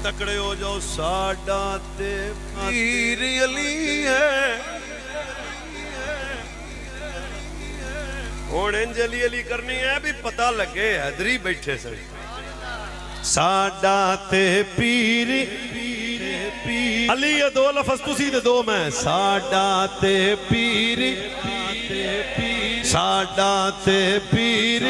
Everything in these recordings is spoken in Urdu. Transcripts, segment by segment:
تکڑے ہو جاؤ ساڈا تے پیر علی ہے ہن انج علی علی کرنی ہے بھی پتہ لگے حیدری بیٹھے سے ساڈا تے پیر علی دو لفظ تسی تے دو میں ساڈا تے پیر ساڈا تے پیر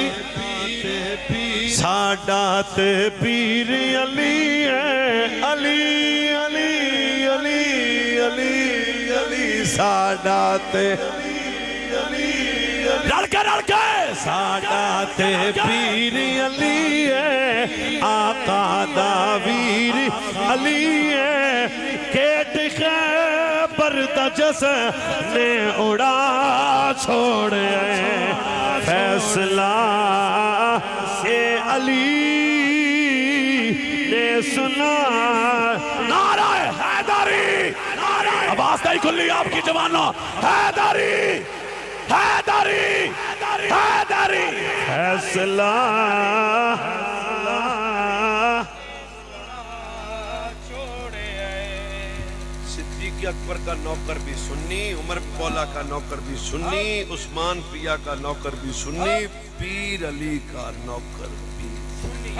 ساڈا تے پیر علی ہے علی علی علی علی علی ساڈا تے رڑ کے ساڈا تے پیر علی ہے آقا دا ویر علی ہے کیٹ خیبر دا جسن نے اڑا چھوڑے فیصلہ اے علی نے سنا نعرہ حیدری آواز نہیں کھلی آپ کی جوانوں حیدری حیدری حیدری فیصلہ صدیق اکبر کا نوکر بھی سنی عمر مولا کا نوکر بھی سنی عثمان پیا کا نوکر بھی سنی پیر علی کا نوکر بھی سنی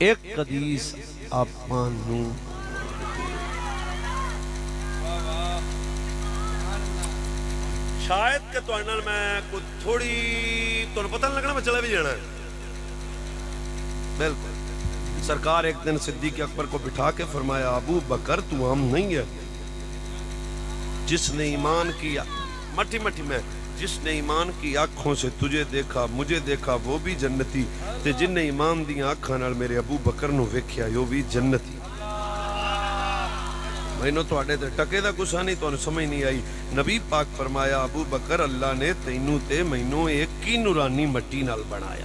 ایک حدیث آپ مانوں شاید کہ تو انہوں میں کوئی تھوڑی تو پتہ نہیں لگنا میں چلا بھی جانا ہے بلکل سرکار ایک دن صدیق اکبر کو بٹھا کے فرمایا ابو بکر تو عام نہیں ہے جس نے ایمان کیا مٹھی مٹھی میں جس نے ایمان کی آنکھوں سے تجھے دیکھا مجھے دیکھا وہ بھی جنتی تے جن نے ایمان دی آنکھاں نال میرے ابو بکر نو ویکھیا وہ بھی جنتی میں تو آڑے تے ٹکے دا گسا نہیں تو سمجھ نہیں آئی نبی پاک فرمایا ابو بکر اللہ نے تینوں تے مینوں ایک کی نورانی مٹی نال بنایا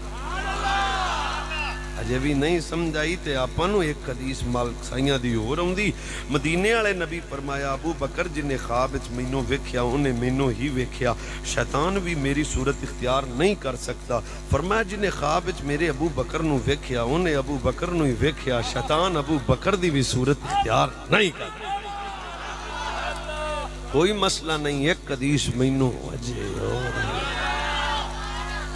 اجے بھی نہیں سمجھائی تے آپانو ایک حدیث مال سائیاں دی ہو رہوں دی مدینے والے نبی فرمایا ابو بکر جنہیں خواب وچ مینوں ویکھیا انہیں مینوں ہی ویکھیا شیطان بھی میری صورت اختیار نہیں کر سکتا فرمایا جنہیں خواب وچ میرے ابو بکر نو ویکھیا انہیں ابو بکر نو ہی ویکھیا شیطان ابو بکر دی بھی صورت اختیار نہیں کر کوئی مسئلہ نہیں ایک حدیث مینوں اجے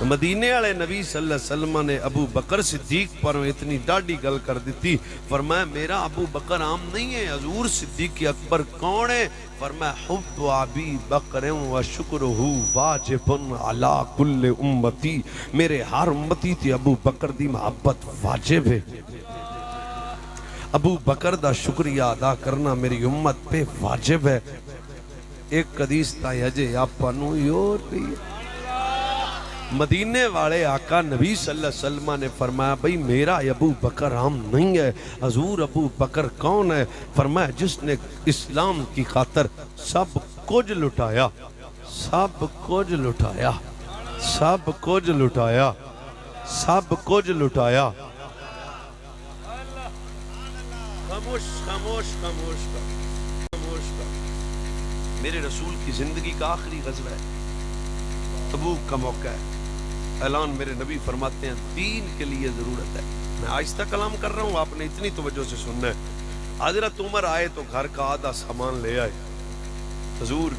مدینے والے نبی صلی اللہ علیہ وسلم نے ابو بکر صدیق پر اتنی ڈاڈی گل کر دیتی فرمایا میرا ابو بکر عام نہیں ہے حضور صدیق اکبر کون ہے فرمایا حب ابی بکر و شکرہ واجب علی کل امتی میرے ہر امتی تھی ابو بکر دی محبت واجب ہے ابو بکر دا شکریہ ادا کرنا میری امت پہ واجب ہے ایک حدیث تائی اجے آپ پانو یور پہ مدینے والے آقا نبی صلی اللہ علیہ وسلم نے فرمایا بھئی میرا ابو بکر عام نہیں ہے حضور ابو بکر کون ہے فرمایا جس نے اسلام کی خاطر سب کچھ لٹایا سب کچھ لٹایا سب کچھ لٹایا سب کچھ لٹایا خاموش خاموش خاموش خاموش میرے رسول کی زندگی کا آخری غزوہ ہے تبوک کا موقع ہے اعلان میرے نبی فرماتے ہیں دین کے لیے ضرورت ہے میں آہستہ کلام کر رہا ہوں آپ نے اتنی توجہ سے سننا ہے حضرت عمر آئے تو گھر کا آدھا سامان لے آئے حضور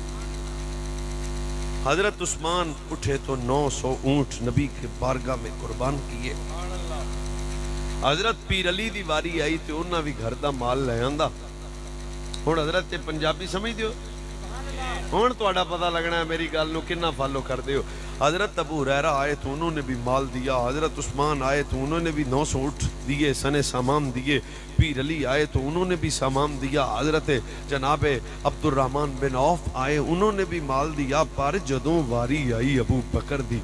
حضرت عثمان اٹھے تو 900 اونٹ نبی کے بارگاہ میں قربان کیے حضرت پیر علی دی واری آئی تو انہاں بھی گھر دا مال لے آندا ہن حضرت پنجابی سمجھ دیو ہون تو آڑا پتہ لگنا ہے میری گل نو کنا فالو کر دیو حضرت ابو ہریرہ آئے تو انہوں نے بھی مال دیا حضرت عثمان آئے تو انہوں نے بھی 900 اونٹ دیے سنے سامان دیے پیر علی آئے تو انہوں نے بھی سامان دیا حضرت جناب عبد الرحمن بن عوف آئے انہوں نے بھی مال دیا پر جدوں واری آئی ابو بکر دی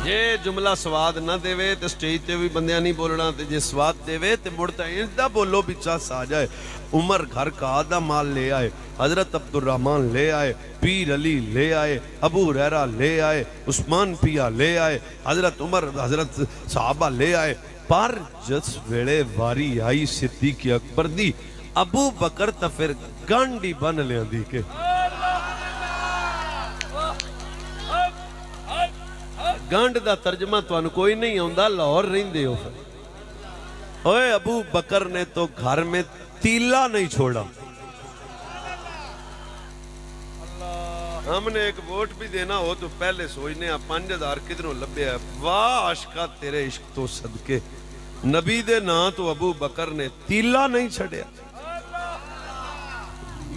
یہ جملہ سواد نہ دے وے تے سٹیج تے بھی بندیاں نہیں بولنا تے جے سواد دے وے تے مڑتا اندا بولو بچا سا جائے عمر گھر کا آدھا مال لے آئے حضرت عبد الرحمن لے آئے پیر علی لے آئے ابو ہریرہ لے آئے عثمان پیا لے آئے حضرت عمر حضرت صحابہ لے آئے پر جس ویڑے واری آئی صدیق اکبر دی ابو بکر تا پھر گانڈی بن لیا دی کے گنڈ دا ترجمہ تانوں کوئی نہیں آندا، لاہور رہندے ہو پھر۔ اوے ابو بکر نے تو گھر میں تیلا نہیں چھوڑا۔ ہم نے ایک ووٹ بھی دینا ہو تو پہلے سوچنے 5000 کدھروں لبے ہے۔ واہ عاشقہ تیرے عشق تو صدقے، نبی دے نا تو ابو بکر نے تیلا نہیں چھڑیا۔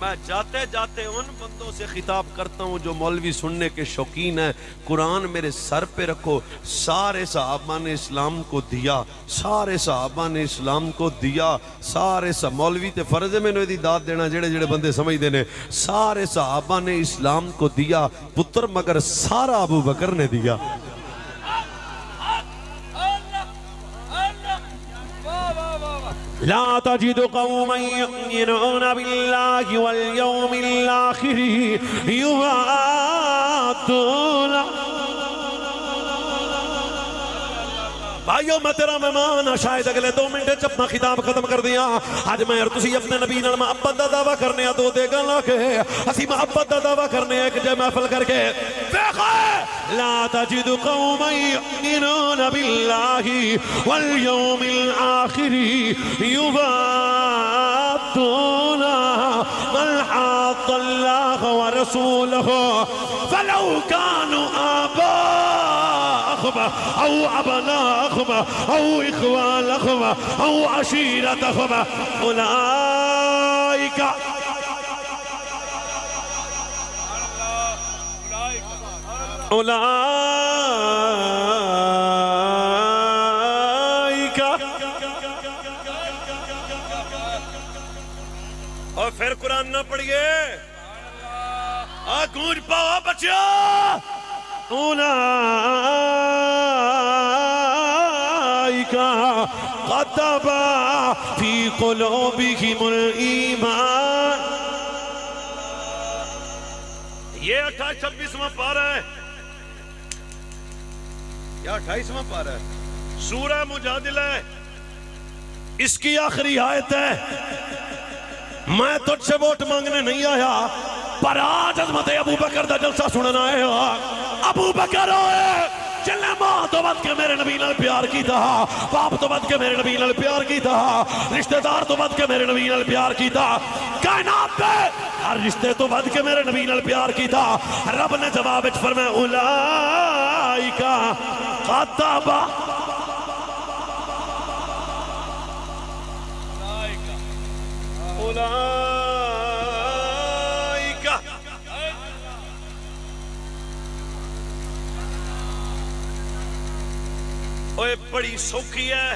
میں جاتے جاتے ان بندوں سے خطاب کرتا ہوں جو مولوی سننے کے شوقین ہیں، قرآن میرے سر پہ رکھو۔ سارے صحابہ نے اسلام کو دیا، سارے صحابہ نے اسلام کو دیا، سارے مولوی تے فرض ہے میں نے دی داد دینا جڑے جڑے بندے سمجھ دینے، سارے صحابہ نے اسلام کو دیا پتر، مگر سارا ابو بکر نے دیا۔ لا تجد قوما يؤمنون بالله واليوم الآخر يوادون۔ بھائیو میں تیرا مہمان ہاں، شاید اگلے 2 منٹ اپنا خطاب ختم کر دیا۔ آج میں اور تسی اپنے نبی نال محبت دا دعویٰ کرنے ہیں، 2 دے گاں کے اسی محبت دا دعویٰ کرنے ہیں ایک جے محفل کر کے۔ لا تجد قوما يؤمنون بالله واليوم الآخر يوادون من حاد الله ورسوله فلو كانوا آباءهم أو أبناءهم أو إخوانهم أو عشيرتهم أولئك اور پھر قرآن نہ پڑھئے، گونج پاؤ بچیا۔ أولئك كتب في قلوبهم الإيمان۔ یہ 28-26واں پارہ ہے، کیا 28واں پارہ ہے؟ سورہ مجادلہ ہے، اس کی آخری آیت ہے۔ میں تجھ سے ووٹ مانگنے نہیں آیا، پر آج عظمت ابو بکر دا جلسہ سننا ہے۔ ابو بکر ہوئے جن نے ماں تو بد کے میرے نبی نال پیار کی تھا، باپ تو بد کے میرے نبی نال پیار کی تھا، رشتہ دار تو بد کے میرے نبی نال پیار کی تھا، کائنات پہ ہر رشتے تو بد کے میرے نبی نال پیار کی تھا۔ رب نے جواب وچ فرمایا اولئک کتب اولئک۔ اوے بڑی سوکھی ہے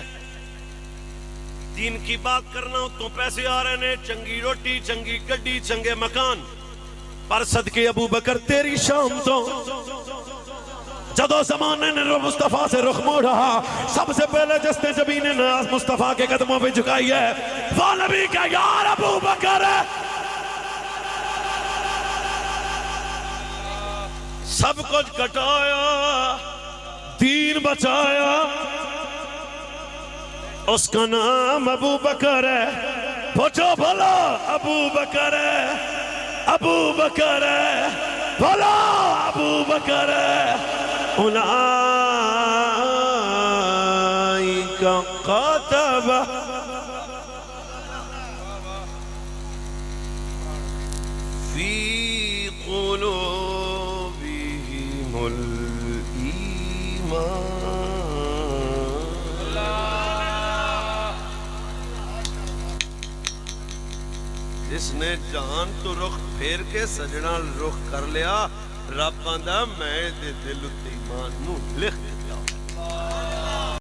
دین کی بات کرنا، تو پیسے آ رہے نے، چنگی روٹی، چنگی گڈی، چنگے مکان، پر صدقے ابو بکر تیری شام تو جدو زمانے نے مصطفیٰ سے رخ موڑا، سب سے پہلے جس نے جبین ناز مصطفیٰ کے قدموں پہ جھکائی ہے وہ نبی کا یار ابو بکر ہے۔ سب کچھ کٹایا، دین بچایا، اس کا نام ابو بکر ہے۔ پوچھو بھلا ابو بکر ہے، ابو بکر ہے، بھلا ابو بکر ہے۔ اولئک کتب فی قلوبہم الایمان۔ جس نے جان تو رخ پھیر کے سجنا رخ کر لیا، رب آندا میں دے دل تے ایمان نو لکھ دیا۔